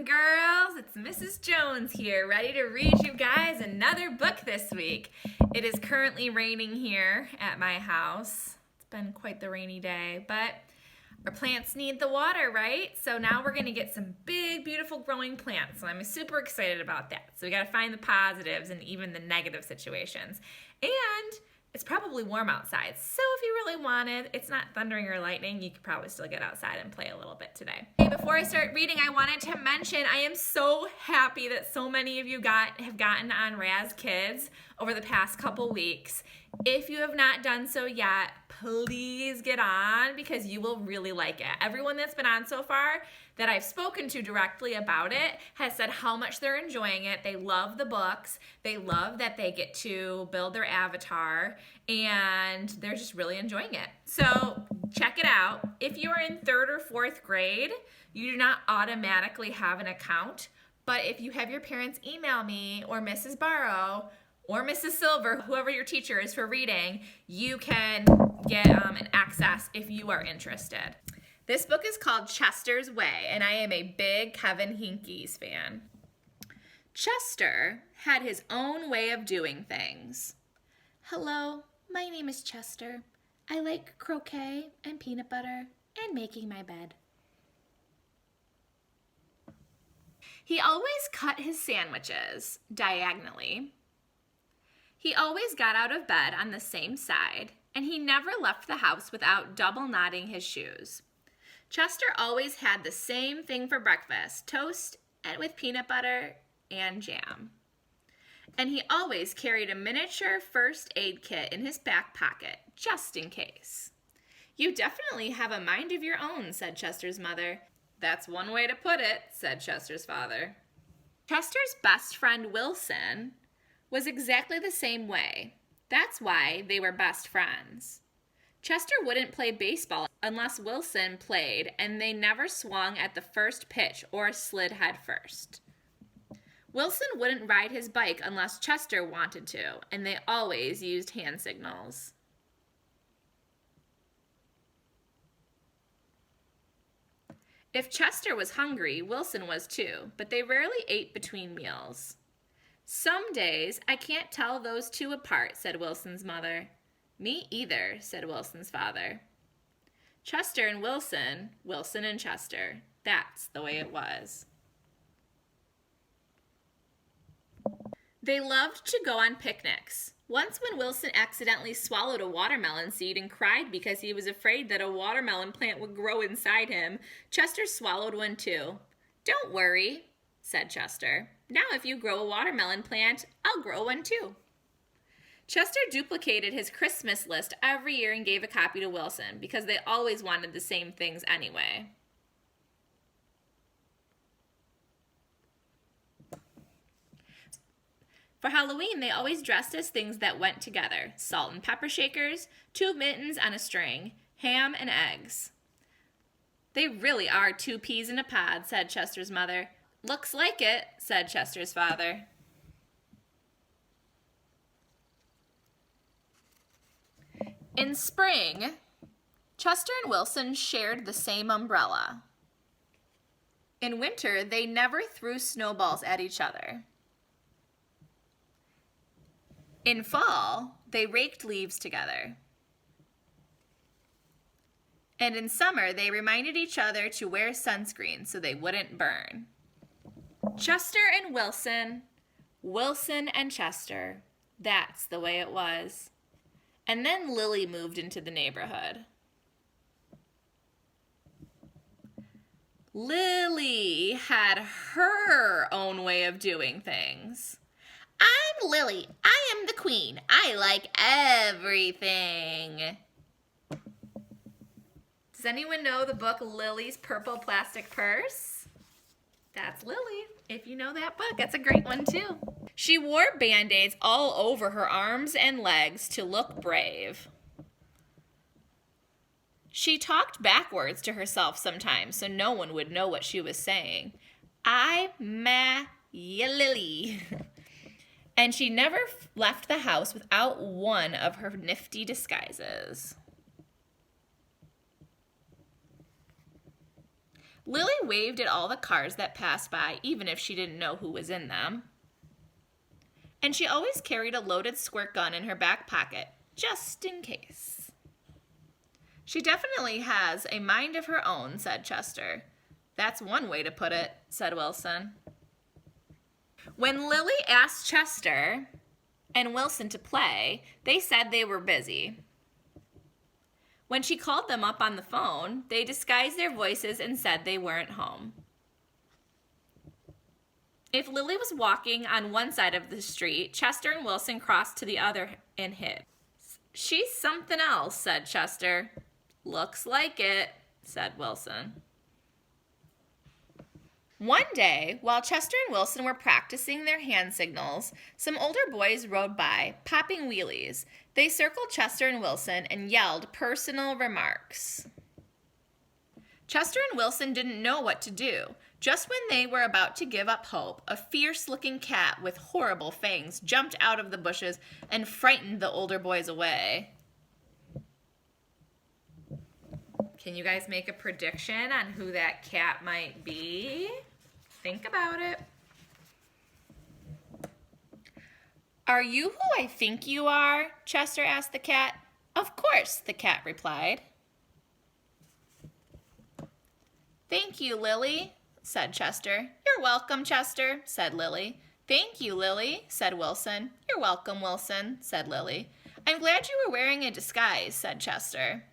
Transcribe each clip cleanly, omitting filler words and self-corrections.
and girls, it's Mrs. Jones here, ready to read you guys another book this week. It is currently raining here at my house. It's been quite the rainy day, but our plants need the water, right? So now we're gonna get some big, beautiful growing plants, and I'm super excited about that. So we gotta find the positives and even the negative situations. And it's probably warm outside, so if you really wanted, it's not thundering or lightning, you could probably still get outside and play a little bit today. Hey, before I start reading, I wanted to mention I am so happy that so many of you have gotten on Raz Kids over the past couple weeks. If you have not done so yet, please get on because you will really like it. Everyone that's been on so far that I've spoken to directly about it has said how much they're enjoying it. They love the books. They love that they get to build their avatar, and they're just really enjoying it. So check it out. If you're in 3rd or 4th grade, you do not automatically have an account, but if you have your parents email me or Mrs. Barrow or Mrs. Silver, whoever your teacher is for reading, you can get an access if you are interested. This book is called Chester's Way, and I am a big Kevin Hincke's fan. Chester had his own way of doing things. Hello, my name is Chester. I like croquet and peanut butter and making my bed. He always cut his sandwiches diagonally. He always got out of bed on the same side, and he never left the house without double knotting his shoes. Chester always had the same thing for breakfast, toast and with peanut butter and jam. And he always carried a miniature first aid kit in his back pocket, just in case. You definitely have a mind of your own, said Chester's mother. That's one way to put it, said Chester's father. Chester's best friend Wilson was exactly the same way. That's why they were best friends. Chester wouldn't play baseball unless Wilson played, and they never swung at the first pitch or slid head first. Wilson wouldn't ride his bike unless Chester wanted to, and they always used hand signals. If Chester was hungry, Wilson was too, but they rarely ate between meals. Some days I can't tell those two apart, said Wilson's mother. Me either, said Wilson's father. Chester and Wilson, Wilson and Chester. That's the way it was. They loved to go on picnics. Once when Wilson accidentally swallowed a watermelon seed and cried because he was afraid that a watermelon plant would grow inside him, Chester swallowed one too. Don't worry, said Chester. Now if you grow a watermelon plant, I'll grow one too. Chester duplicated his Christmas list every year and gave a copy to Wilson because they always wanted the same things anyway. For Halloween, they always dressed as things that went together. Salt and pepper shakers, 2 mittens on a string, ham and eggs. They really are 2 peas in a pod, said Chester's mother. Looks like it, said Chester's father. In spring, Chester and Wilson shared the same umbrella. In winter, they never threw snowballs at each other. In fall, they raked leaves together. And in summer, they reminded each other to wear sunscreen so they wouldn't burn. Chester and Wilson, Wilson and Chester, that's the way it was. And then Lily moved into the neighborhood. Lily had her own way of doing things. I'm Lily. I am the queen. I like everything. Does anyone know the book Lily's Purple Plastic Purse? That's Lily. If you know that book, that's a great one too. She wore Band-Aids all over her arms and legs to look brave. She talked backwards to herself sometimes so no one would know what she was saying. I-ma ya Lily. And she never left the house without one of her nifty disguises. Lily waved at all the cars that passed by, even if she didn't know who was in them. And she always carried a loaded squirt gun in her back pocket, just in case. She definitely has a mind of her own, said Chester. That's one way to put it, said Wilson. When Lily asked Chester and Wilson to play, they said they were busy. When she called them up on the phone, they disguised their voices and said they weren't home. If Lily was walking on one side of the street, Chester and Wilson crossed to the other and hid. She's something else, said Chester. Looks like it, said Wilson. One day, while Chester and Wilson were practicing their hand signals, some older boys rode by, popping wheelies. They circled Chester and Wilson and yelled personal remarks. Chester and Wilson didn't know what to do. Just when they were about to give up hope, a fierce-looking cat with horrible fangs jumped out of the bushes and frightened the older boys away. Can you guys make a prediction on who that cat might be? Think about it. Are you who I think you are? Chester asked the cat. Of course, the cat replied. Thank you, Lily, said Chester. You're welcome, Chester, said Lily. Thank you, Lily, said Wilson. You're welcome, Wilson, said Lily. I'm glad you were wearing a disguise, said Chester.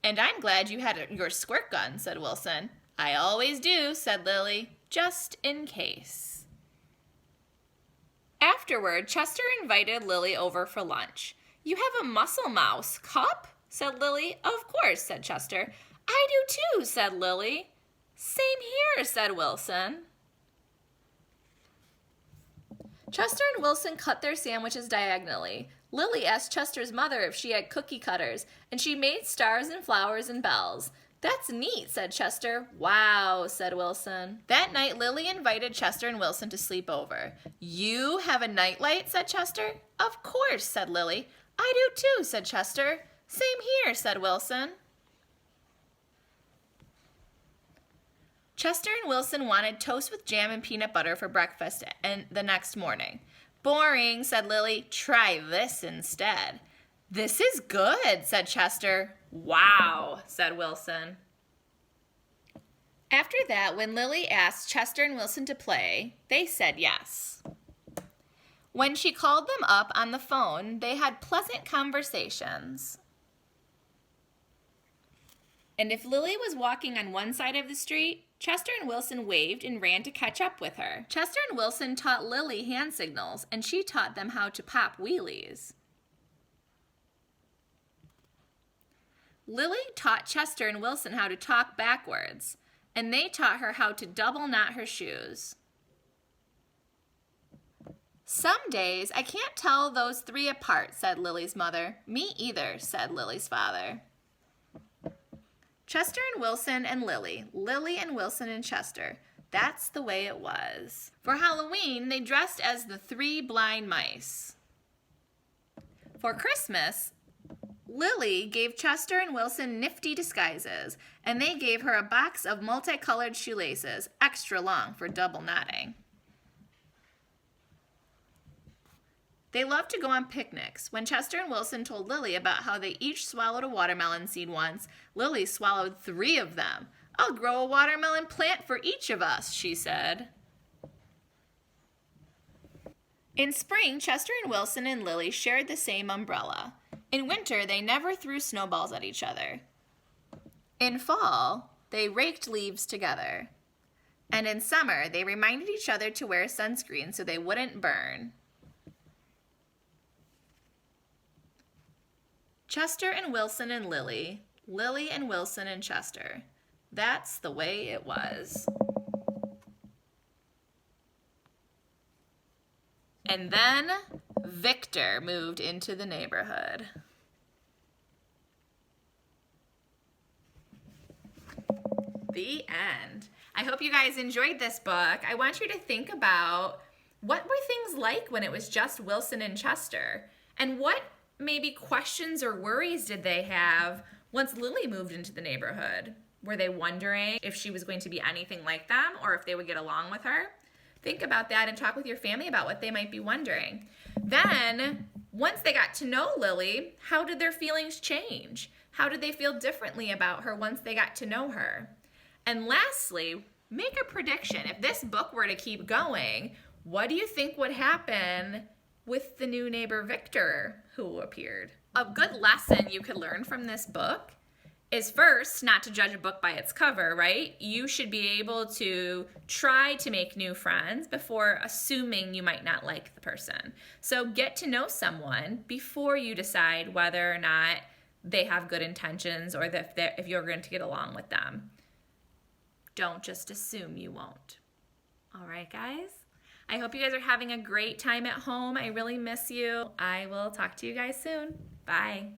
And I'm glad you had your squirt gun, said Wilson. I always do, said Lily, just in case. Afterward, Chester invited Lily over for lunch. You have a muscle mouse cup? Said Lily. Of course, said Chester. I do too, said Lily. Same here, said Wilson. Chester and Wilson cut their sandwiches diagonally. Lily asked Chester's mother if she had cookie cutters, and she made stars and flowers and bells. That's neat, said Chester. Wow, said Wilson. That night, Lily invited Chester and Wilson to sleep over. You have a nightlight, said Chester. Of course, said Lily. I do too, said Chester. Same here, said Wilson. Chester and Wilson wanted toast with jam and peanut butter for breakfast and the next morning. Boring, said Lily. Try this instead. This is good, said Chester. Wow, said Wilson. After that, when Lily asked Chester and Wilson to play, they said yes. When she called them up on the phone, they had pleasant conversations. And if Lily was walking on one side of the street, Chester and Wilson waved and ran to catch up with her. Chester and Wilson taught Lily hand signals, and she taught them how to pop wheelies. Lily taught Chester and Wilson how to talk backwards, and they taught her how to double knot her shoes. Some days I can't tell those three apart, said Lily's mother. Me either, said Lily's father. Chester and Wilson and Lily, Lily and Wilson and Chester. That's the way it was. For Halloween, they dressed as the three blind mice. For Christmas, Lily gave Chester and Wilson nifty disguises, and they gave her a box of multicolored shoelaces, extra long for double knotting. They loved to go on picnics. When Chester and Wilson told Lily about how they each swallowed a watermelon seed once, Lily swallowed 3 of them. I'll grow a watermelon plant for each of us, she said. In spring, Chester and Wilson and Lily shared the same umbrella. In winter, they never threw snowballs at each other. In fall, they raked leaves together. And in summer, they reminded each other to wear sunscreen so they wouldn't burn. Chester and Wilson and Lily, Lily and Wilson and Chester. That's the way it was. And then Victor moved into the neighborhood. The end. I hope you guys enjoyed this book. I want you to think about what were things like when it was just Wilson and Chester, and what maybe questions or worries did they have once Lily moved into the neighborhood? Were they wondering if she was going to be anything like them or if they would get along with her? Think about that and talk with your family about what they might be wondering. Then, once they got to know Lily, how did their feelings change? How did they feel differently about her once they got to know her? And lastly, make a prediction. If this book were to keep going, what do you think would happen with the new neighbor Victor who appeared? A good lesson you could learn from this book is first not to judge a book by its cover, right? You should be able to try to make new friends before assuming you might not like the person. So get to know someone before you decide whether or not they have good intentions or if you're going to get along with them. Don't just assume you won't. All right, guys. I hope you guys are having a great time at home. I really miss you. I will talk to you guys soon. Bye.